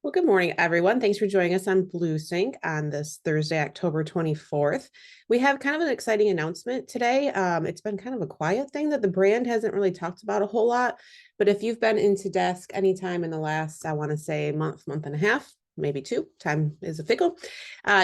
Well, good morning, everyone. Thanks for joining us on BlueSync on this Thursday, October 24th. We have kind of an exciting announcement today. It's been kind of a quiet thing that the brand hasn't really talked about a whole lot. But if you've been into Desk anytime in the last, I want to say month and a half, maybe two, time is a fickle,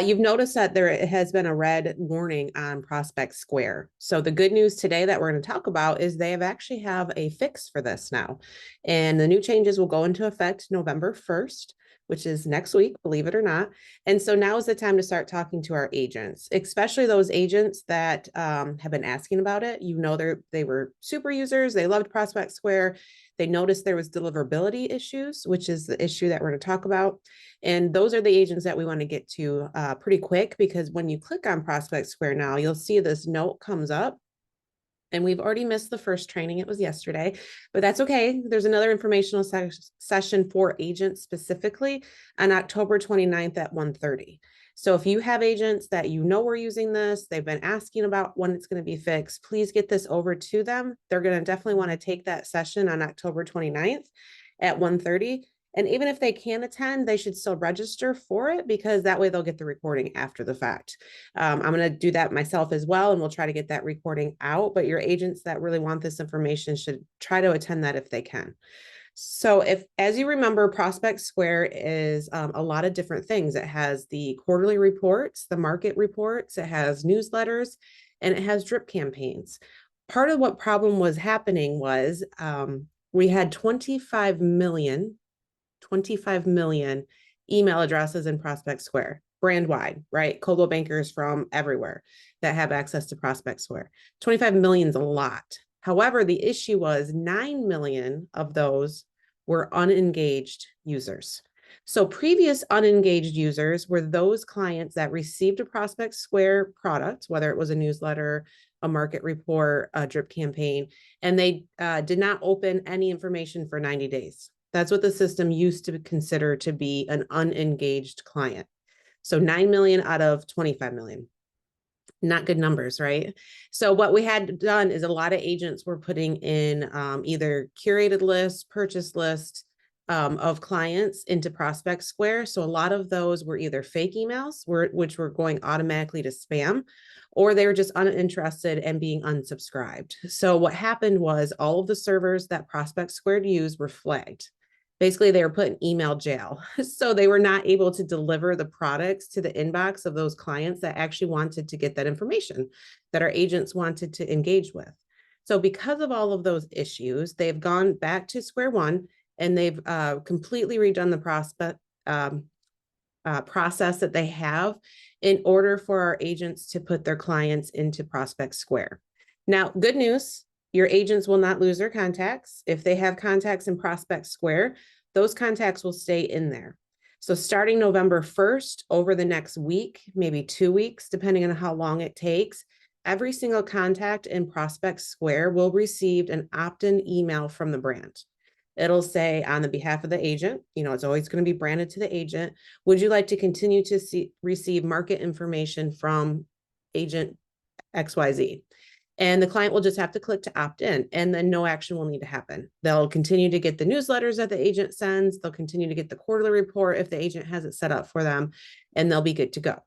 you've noticed that there has been a red warning on Prospect Square. So the good news today that we're going to talk about is they actually have a fix for this now. And the new changes will go into effect November 1st, which is next week, believe it or not. And so now is the time to start talking to our agents, especially those agents that have been asking about it. You know, they were super users. They loved Prospect Square. They noticed there was deliverability issues, which is the issue that we're going to talk about. And those are the agents that we want to get to pretty quick, because when you click on Prospect Square now, you'll see this note comes up. And we've already missed the first training. It was yesterday, but that's okay. There's another informational session for agents specifically on October 29th at 1:30. So if you have agents that you know are using this, they've been asking about when it's going to be fixed, please get this over to them. They're going to definitely want to take that session on October 29th at 1:30. And even if they can attend, they should still register for it, because that way they'll get the recording after the fact. I'm going to do that myself as well, and we'll try to get that recording out. But your agents that really want this information should try to attend that if they can. So as you remember, Prospect Square is a lot of different things. It has the quarterly reports, the market reports, it has newsletters, and it has drip campaigns. Part of what problem was happening was we had 25 million email addresses in Prospect Square, brand wide, right? Coldwell bankers from everywhere that have access to Prospect Square. 25 million is a lot. However, the issue was 9 million of those were unengaged users. So previous unengaged users were those clients that received a Prospect Square product, whether it was a newsletter, a market report, a drip campaign, and they did not open any information for 90 days. That's what the system used to consider to be an unengaged client. So 9 million out of 25 million. Not good numbers, right? So what we had done is a lot of agents were putting in either curated lists, purchase lists of clients into Prospect Square. So a lot of those were either fake emails, which were going automatically to spam, or they were just uninterested and being unsubscribed. So what happened was all of the servers that Prospect Square used were flagged. Basically, they were put in email jail. So they were not able to deliver the products to the inbox of those clients that actually wanted to get that information, that our agents wanted to engage with. So because of all of those issues, they've gone back to square one, and they've completely redone the process that they have in order for our agents to put their clients into Prospect Square. Now, good news, your agents will not lose their contacts. If they have contacts in Prospect Square, those contacts will stay in there. So starting November 1st, over the next week, maybe 2 weeks, depending on how long it takes, every single contact in Prospect Square will receive an opt-in email from the brand. It'll say on the behalf of the agent, it's always going to be branded to the agent. Would you like to continue to receive market information from agent XYZ? And the client will just have to click to opt in, and then no action will need to happen. They'll continue to get the newsletters that the agent sends. They'll continue to get the quarterly report if the agent has it set up for them, and they'll be good to go.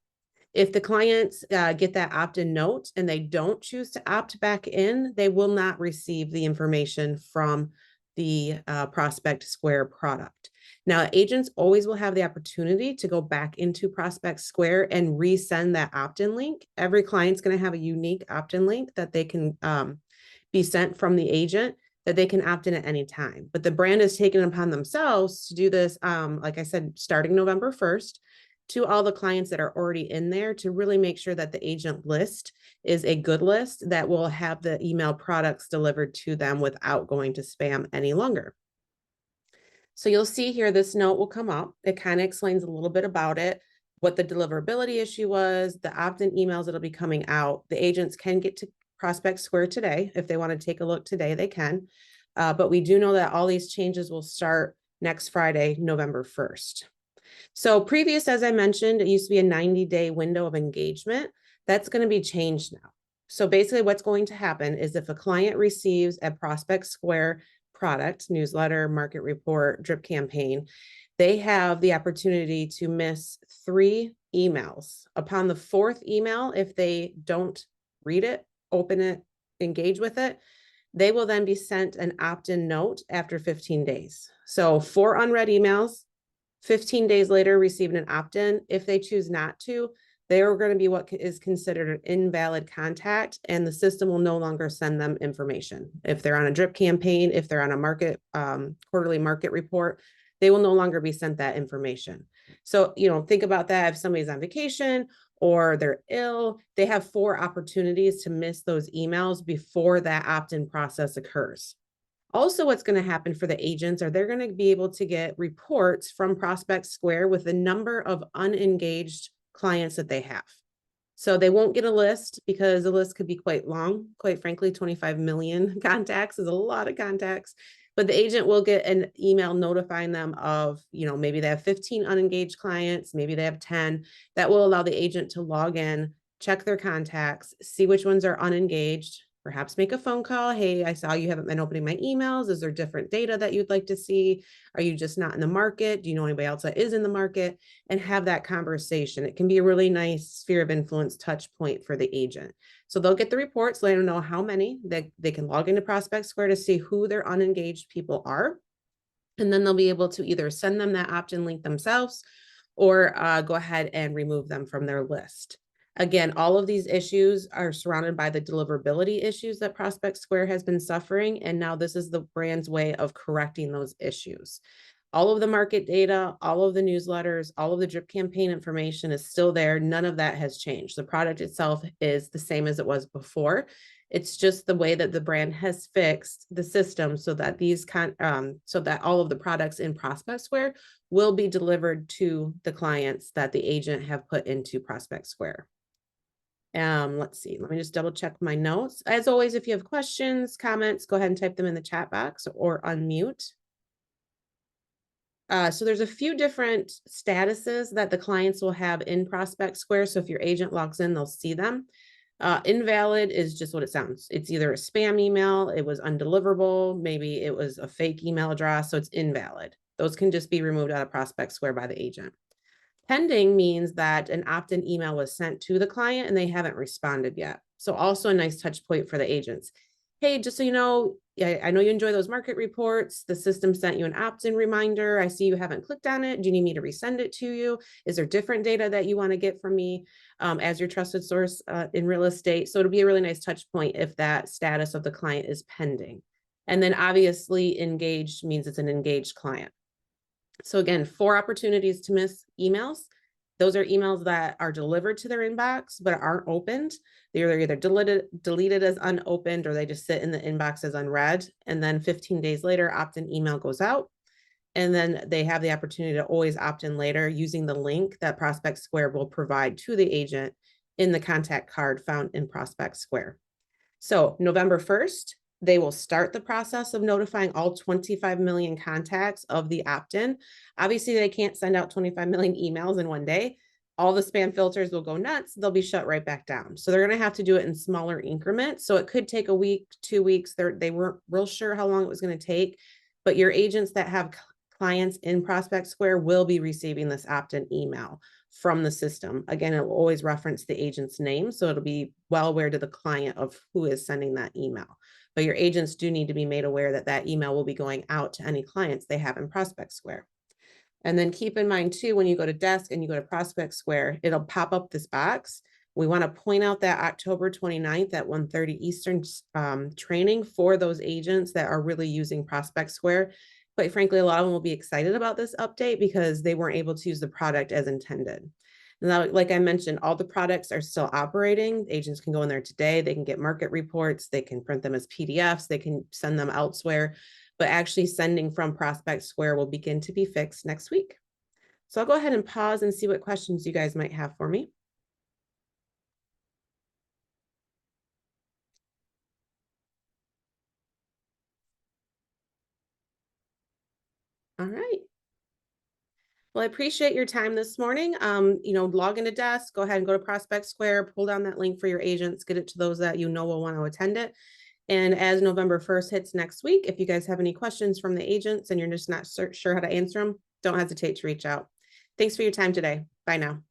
If the clients get that opt-in note and they don't choose to opt back in, they will not receive the information from the Prospect Square product. Now, agents always will have the opportunity to go back into Prospect Square and resend that opt-in link. Every client's going to have a unique opt-in link that they can be sent from the agent, that they can opt in at any time. But the brand has taken it upon themselves to do this, like I said, starting November 1st, to all the clients that are already in there, to really make sure that the agent list is a good list that will have the email products delivered to them without going to spam any longer. So you'll see here, this note will come up. It kind of explains a little bit about it, what the deliverability issue was, the opt-in emails that'll be coming out. The agents can get to Prospect Square today. If they want to take a look today, they can. But we do know that all these changes will start next Friday, November 1st. So previous, as I mentioned, it used to be a 90-day window of engagement. That's going to be changed now. So basically what's going to happen is if a client receives a Prospect Square product, newsletter, market report, drip campaign, they have the opportunity to miss 3 emails. Upon the 4th email, if they don't read it, open it, engage with it, they will then be sent an opt-in note after 15 days. So 4 unread emails, 15 days later, receiving an opt-in. If they choose not to, they are going to be what is considered an invalid contact, and the system will no longer send them information. If they're on a drip campaign, if they're on a market quarterly market report, they will no longer be sent that information. So, think about that. If somebody's on vacation or they're ill, they have 4 opportunities to miss those emails before that opt-in process occurs. Also, what's going to happen for the agents are they're going to be able to get reports from Prospect Square with the number of unengaged clients that they have. So they won't get a list because the list could be quite long. Quite frankly, 25 million contacts is a lot of contacts. But the agent will get an email notifying them of, maybe they have 15 unengaged clients, maybe they have 10. That will allow the agent to log in, check their contacts, see which ones are unengaged, perhaps make a phone call. Hey, I saw you haven't been opening my emails. Is there different data that you'd like to see? Are you just not in the market? Do you know anybody else that is in the market? And have that conversation. It can be a really nice sphere of influence touch point for the agent. So they'll get the reports, let them know how many. They can log into Prospect Square to see who their unengaged people are. And then they'll be able to either send them that opt-in link themselves or go ahead and remove them from their list. Again, all of these issues are surrounded by the deliverability issues that Prospect Square has been suffering. And now this is the brand's way of correcting those issues. All of the market data, all of the newsletters, all of the drip campaign information is still there. None of that has changed. The product itself is the same as it was before. It's just the way that the brand has fixed the system so that so that all of the products in Prospect Square will be delivered to the clients that the agent have put into Prospect Square. Let's see, let me just double check my notes. As always, if you have questions, comments, go ahead and type them in the chat box or unmute. So there's a few different statuses that the clients will have in Prospect Square. So if your agent logs in, they'll see them. Invalid is just what it sounds. It's either a spam email, it was undeliverable, maybe it was a fake email address, so it's invalid. Those can just be removed out of Prospect Square by the agent. Pending means that an opt-in email was sent to the client and they haven't responded yet. So also a nice touch point for the agents. Hey, just so you know, I know you enjoy those market reports. The system sent you an opt-in reminder. I see you haven't clicked on it. Do you need me to resend it to you? Is there different data that you want to get from me as your trusted source in real estate? So it'll be a really nice touch point if that status of the client is pending. And then obviously engaged means it's an engaged client. So again, 4 opportunities to miss emails. Those are emails that are delivered to their inbox, but aren't opened. They're either deleted as unopened, or they just sit in the inbox as unread. And then 15 days later, opt-in email goes out. And then they have the opportunity to always opt in later using the link that Prospect Square will provide to the agent in the contact card found in Prospect Square. So November 1st, they will start the process of notifying all 25 million contacts of the opt-in. Obviously, they can't send out 25 million emails in one day. All the spam filters will go nuts. They'll be shut right back down. So they're going to have to do it in smaller increments. So it could take a week, 2 weeks. They weren't real sure how long it was going to take, but your agents that have clients in Prospect Square will be receiving this opt-in email from the system. Again, it will always reference the agent's name, so it'll be well aware to the client of who is sending that email. But your agents do need to be made aware that that email will be going out to any clients they have in Prospect Square. And then keep in mind too, when you go to desk and you go to Prospect Square, it'll pop up this box. We want to point out that October 29th at 1:30 Eastern training for those agents that are really using Prospect Square. Quite frankly, a lot of them will be excited about this update because they weren't able to use the product as intended. Now, like I mentioned, all the products are still operating. Agents can go in there today. They can get market reports. They can print them as PDFs. They can send them elsewhere. But actually sending from Prospect Square will begin to be fixed next week. So I'll go ahead and pause and see what questions you guys might have for me. All right. Well, I appreciate your time this morning. Log into desk, go ahead and go to Prospect Square, pull down that link for your agents, get it to those that you know will want to attend it. And as November 1st hits next week, if you guys have any questions from the agents and you're just not sure how to answer them, don't hesitate to reach out. Thanks for your time today. Bye now.